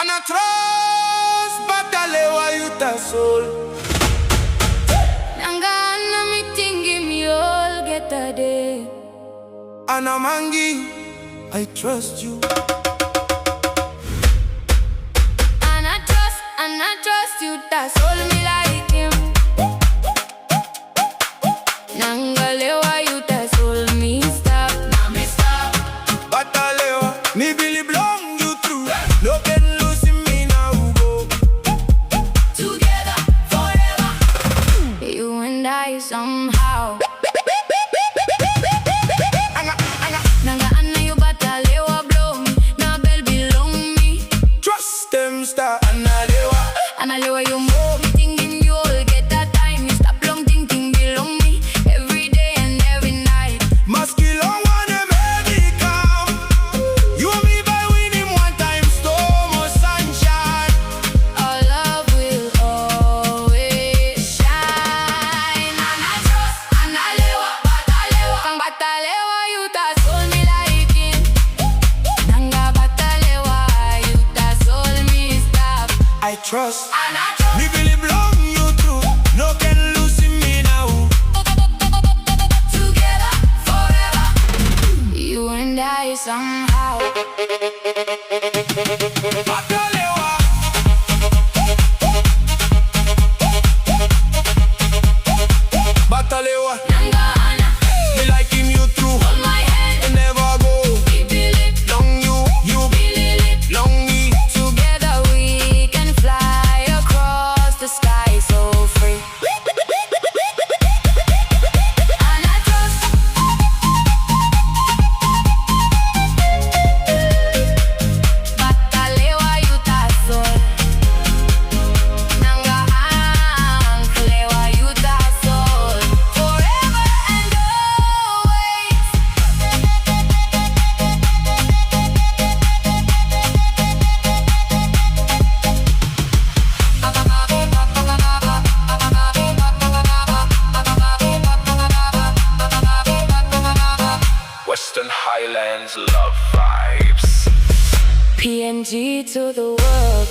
Ana trust batalewa yuta soul. Nanga ana mitingi mi all get a day. Ana Mangi, I trust you. And I trust you, that's all me like him. Nangalewa you, that's all me stop. Now me stop. Batalewa, me Billy belong you through. No can lose in me now go. Together forever. You and I somehow. Nanga ana you batalewa blow me. Na bell belong me. Trust them star Analewa. Analewa you more me thinking you all get that time. You stop long thinking belong me. Every day and every night. Maski long one baby come. You and me by winning one time storm or sunshine. Our love will always shine. And I trust Analewa batalewa. Kang batalewa you that's all me like it. Nanga batalewa you that's all me stop. I trust. And I trust. Me Billy belong you through. No can lose in me now. Together forever. You and I somehow. Batalewa. Batalewa. Nanga ana Me like him you through. hold my hand. And never go. We believe, Long you believe. long me. Together we can fly across the sky so free. And I trust. Batalewa you tasol. Nanga anklewa you tasol. Forever and always. Western Highlands love vibes. PNG to the world.